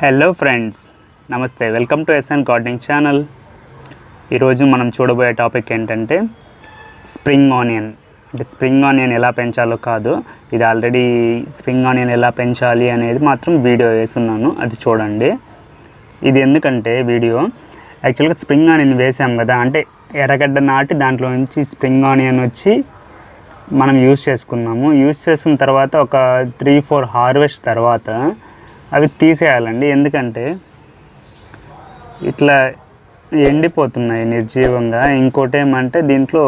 Hello friends, నమస్తే. Welcome to SN gardening channel. ఈరోజు మనం చూడబోయే టాపిక్ ఏంటంటే స్ప్రింగ్ ఆనియన్. అంటే స్ప్రింగ్ ఆనియన్ ఎలా పెంచాలో కాదు, ఇది ఆల్రెడీ స్ప్రింగ్ ఆనియన్ ఎలా పెంచాలి అనేది మాత్రం వీడియో వేస్తున్నాను, అది చూడండి. ఇది ఎందుకంటే వీడియో యాక్చువల్గా స్ప్రింగ్ ఆనియన్ వేసాం కదా, అంటే ఎర్రగడ్డ నాటి దాంట్లో నుంచి స్ప్రింగ్ ఆనియన్ వచ్చి మనం యూస్ చేసుకున్నాము. యూస్ చేసిన తర్వాత ఒక 3-4 హార్వెస్ట్ తర్వాత అవి తీసేయాలండి. ఎందుకంటే ఇట్లా ఎండిపోతున్నాయి నిర్జీవంగా. ఇంకోటి ఏమంటే దీంట్లో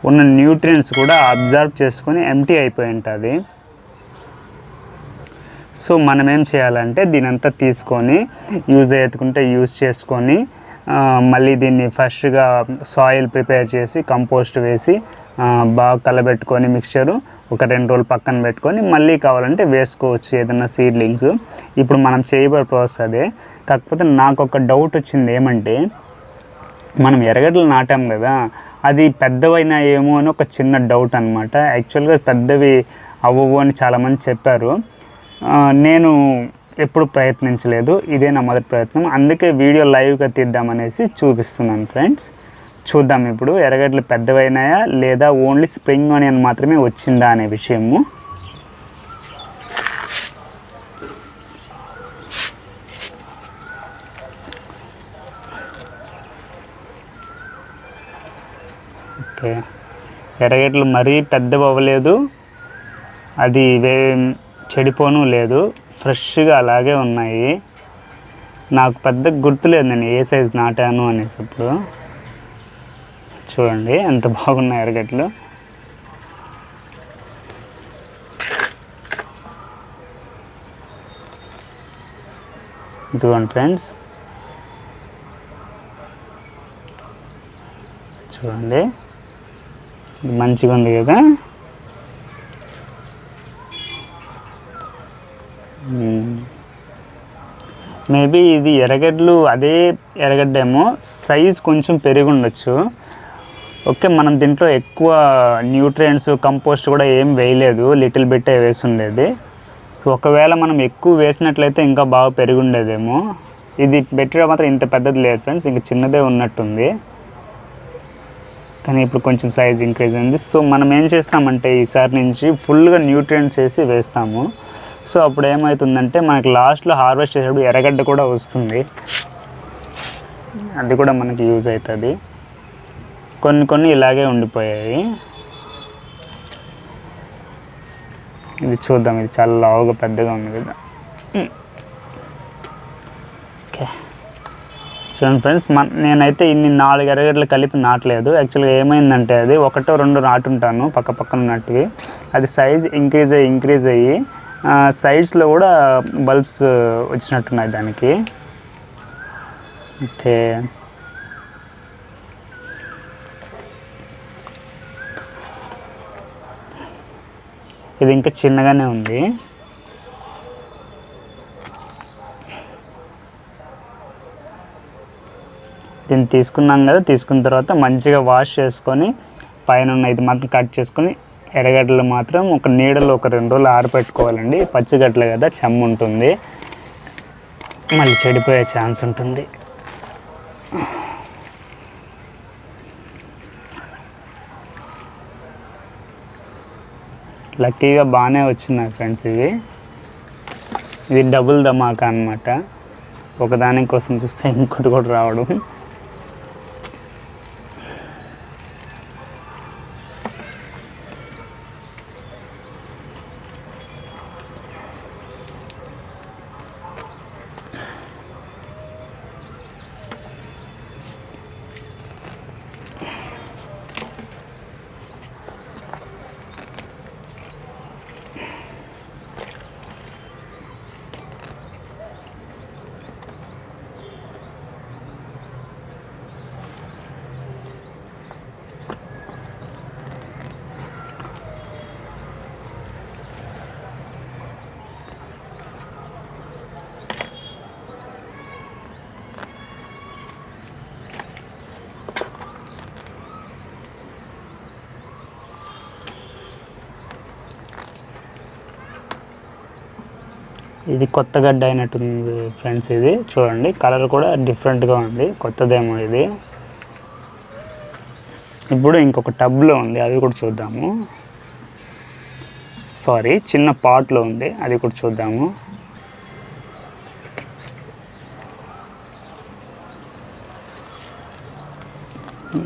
ఉన్న న్యూట్రియంట్స్ కూడా అబ్జర్వ్ చేసుకొని ఎంటీ అయిపోయి ఉంటుంది. సో మనం ఏం చేయాలంటే దీనంతా తీసుకొని యూజ్ అయ్యేట్టుకుంటే యూజ్ చేసుకొని మళ్ళీ దీన్ని ఫ్రెష్గా సాయిల్ ప్రిపేర్ చేసి కంపోస్ట్ వేసి బాగా కలబెట్టుకొని మిక్చరు ఒక 2 రోజులు పక్కన పెట్టుకొని మళ్ళీ కావాలంటే వేసుకోవచ్చు ఏదైనా సీడ్లింగ్స్. ఇప్పుడు మనం చేయబోయే ప్రాసెస్ అదే. కాకపోతే నాకు ఒక డౌట్ వచ్చింది, ఏమంటే మనం ఎర్రగడ్డలు నాటాం కదా, అది పెద్దవైనా ఏమో అని ఒక చిన్న డౌట్ అనమాట. యాక్చువల్గా పెద్దవి అవ్వవు అని చాలామంది చెప్పారు. నేను ఎప్పుడు ప్రయత్నించలేదు, ఇదే నా మొదటి ప్రయత్నం. అందుకే వీడియో లైవ్గా తీద్దామనేసి చూపిస్తున్నాను ఫ్రెండ్స్. చూద్దాం ఇప్పుడు ఎర్రగడ్డలు పెద్దవైనాయా లేదా ఓన్లీ స్ప్రింగ్ ఆనియన్ మాత్రమే వచ్చిందా అనే విషయము. ఓకే, ఎర్రగడ్డలు మరీ పెద్దవి అవ్వలేదు, అది చెడిపోను లేదు, ఫ్రెష్గా అలాగే ఉన్నాయి. నాకు పెద్ద గుర్తులేదు నేను ఏ సైజు నాటాను అనేసి. ఇప్పుడు చూడండి ఎంత బాగున్నాయి ఎర్రగడ్డలు. ఇదిగోండి ఫ్రెండ్స్, చూడండి మంచిగా ఉంది కదా. మేబీ ఇది ఎర్రగడ్డలు అదే ఎర్రగడ్డ ఏమో, సైజ్ కొంచెం పెరిగి ఉండొచ్చు. ఓకే, మనం దీంట్లో ఎక్కువ న్యూట్రియంట్స్ కంపోస్ట్ కూడా ఏం వేయలేదు, లిటిల్ బిట్టే వేసి ఉండేది. ఒకవేళ మనం ఎక్కువ వేసినట్లయితే ఇంకా బాగా పెరిగి ఉండేదేమో. ఇది పెట్టడం మాత్రం ఇంత పెద్దది లేదు ఫ్రెండ్స్, ఇంకా చిన్నదే ఉన్నట్టుంది. కానీ ఇప్పుడు కొంచెం సైజ్ ఇంక్రీజ్ అయింది. సో మనం ఏం చేస్తామంటే ఈసారి నుంచి ఫుల్గా న్యూట్రియంట్స్ వేసి వేస్తాము. సో అప్పుడు ఏమవుతుందంటే మనకి లాస్ట్లో హార్వెస్ట్ చేసేటప్పుడు ఎర్రగడ్డ కూడా వస్తుంది, అది కూడా మనకి యూజ్ అవుతుంది. కొన్ని ఇలాగే ఉండిపోయాయి. ఇది చూద్దాం, ఇది చాలా లావుగా పెద్దగా ఉంది కదా. ఓకే చూడండి ఫ్రెండ్స్, నేనైతే ఇన్ని 4 ఎర్రగడ్డలు కలిపి నాటలేదు. యాక్చువల్గా ఏమైందంటే అది 1-2 నాటుంటాను పక్క పక్కన ఉన్నట్టువి. అది సైజ్ ఇంక్రీజ్ అయ్యి సైడ్స్లో కూడా బల్బ్స్ వచ్చినట్టున్నాయి దానికి. ఓకే, ఇది ఇంకా చిన్నగానే ఉంది. దీన్ని తీసుకున్నాం కదా, తీసుకున్న తర్వాత మంచిగా వాష్ చేసుకొని పైన ఇది మాత్రం కట్ చేసుకొని ఎర్రగడ్డలు మాత్రం ఒక నీడలో ఒక 2 రోజులు ఆరబెట్టుకోవాలండి. పచ్చిగడ్డలు కదా, చెమ్ము ఉంటుంది, మళ్ళీ చెడిపోయే ఛాన్స్ ఉంటుంది. లక్కీగా బాగానే వచ్చినాయి ఫ్రెండ్స్. ఇది డబుల్ ధమాకా అనమాట. ఒకదాని కోసం చూస్తే ఇంకోటి కూడా రావడం. ఇది కొత్త గడ్డ అయినట్టుంది ఫ్రెండ్స్. ఇది చూడండి, కలర్ కూడా డిఫరెంట్గా ఉంది, కొత్తదేమో ఇది. ఇప్పుడు ఇంకొక టబ్లో ఉంది, అది కూడా చూద్దాము. సారీ, చిన్న పాట్లో ఉంది, అది కూడా చూద్దాము.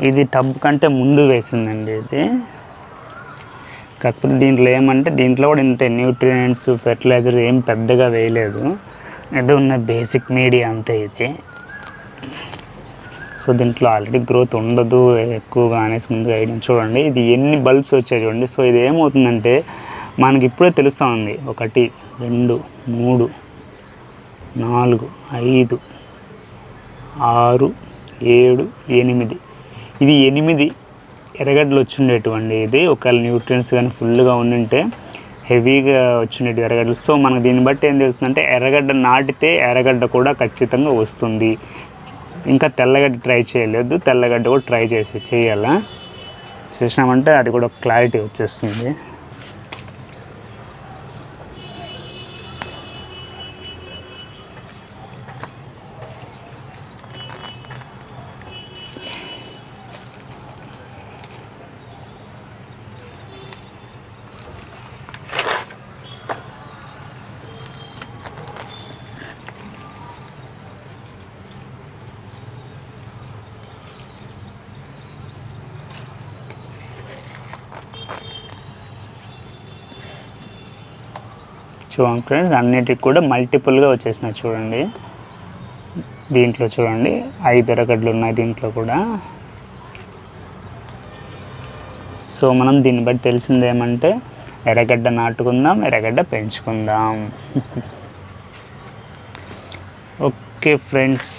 ఇది టబ్ కంటే ముందు వేసిందండి ఇది. కాకపోతే దీంట్లో ఏమంటే, దీంట్లో కూడా ఇంతే, న్యూట్రియంట్స్ ఫెర్టిలైజర్ ఏం పెద్దగా వేయలేదు, ఏదో ఉన్న బేసిక్ మీడియా అంతే ఇది. సో దీంట్లో ఆల్రెడీ గ్రోత్ ఉండదు ఎక్కువగా అనేసి ముందుగా ఐడియా. చూడండి ఇది ఎన్ని బల్బ్స్ వచ్చాయి చూడండి. సో ఇది ఏమవుతుందంటే మనకి ఇప్పుడే తెలుస్తూ ఉంది, 1 2 3 4 5 6 7 8, ఇది 8 ఎర్రగడ్డలు వచ్చిండేటువంటి. ఇది ఒకవేళ న్యూట్రియన్స్ కానీ ఫుల్గా ఉండింటే హెవీగా వచ్చినట్టు ఎర్రగడ్డలు. సో మనకు దీన్ని బట్టి ఏం తెలుస్తుందంటే, ఎర్రగడ్డ నాటితే ఎర్రగడ్డ కూడా ఖచ్చితంగా వస్తుంది. ఇంకా తెల్లగడ్డ ట్రై చేయలేదు, తెల్లగడ్డ కూడా ట్రై చేయాలా, చేసినామంటే అది కూడా క్లారిటీ వచ్చేస్తుంది. చూడండి ఫ్రెండ్స్, అన్నిటికి కూడా మల్టిపుల్గా వచ్చేసినాయి చూడండి. దీంట్లో చూడండి 5 ఎర్రగడ్డలు ఉన్నాయి దీంట్లో కూడా. సో మనం దీన్ని బట్టి తెలిసింది ఏమంటే, ఎర్రగడ్డ నాటుకుందాం, ఎర్రగడ్డ పెంచుకుందాం. ఓకే ఫ్రెండ్స్,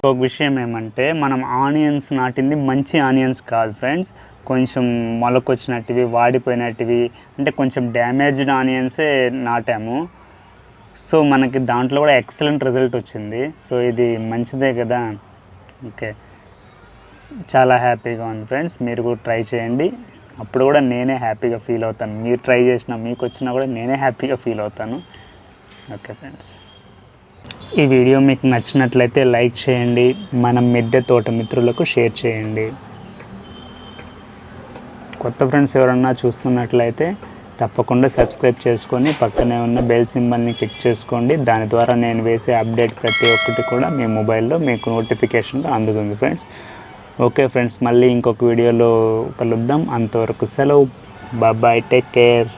ఒక విషయం ఏమంటే, మనం ఆనియన్స్ నాటింది మంచి ఆనియన్స్ కాదు ఫ్రెండ్స్, కొంచెం మొలకొచ్చినట్టువి, వాడిపోయినట్టువి, అంటే కొంచెం డ్యామేజ్డ్ ఆనియన్సే నాటాము. సో మనకి దాంట్లో కూడా ఎక్సలెంట్ రిజల్ట్ వచ్చింది. సో ఇది మంచిదే కదా. ఓకే, చాలా హ్యాపీగా ఉంది ఫ్రెండ్స్. మీరు కూడా ట్రై చేయండి, అప్పుడు కూడా నేనే హ్యాపీగా ఫీల్ అవుతాను. మీరు ట్రై చేసినా మీకు వచ్చినా కూడా నేనే హ్యాపీగా ఫీల్ అవుతాను. ఓకే ఫ్రెండ్స్, ఈ వీడియో మీకు నచ్చినట్లయితే లైక్ చేయండి, మన మిద్దె తోట మిత్రులకు షేర్ చేయండి. కొత్త ఫ్రెండ్స్ ఎవరన్నా చూస్తున్నట్లయితే తప్పకుండా సబ్స్క్రైబ్ చేసుకొని పక్కనే ఉన్న బెల్ సింబల్ని క్లిక్ చేసుకోండి. దాని ద్వారా నేను వేసే అప్డేట్ ప్రతి ఒక్కటి కూడా మీ మొబైల్లో మీకు నోటిఫికేషన్గా అందుతుంది ఫ్రెండ్స్. ఓకే ఫ్రెండ్స్, మళ్ళీ ఇంకొక వీడియోలో కలుద్దాం. అంతవరకు సెలవు, బాయ్, టేక్ కేర్.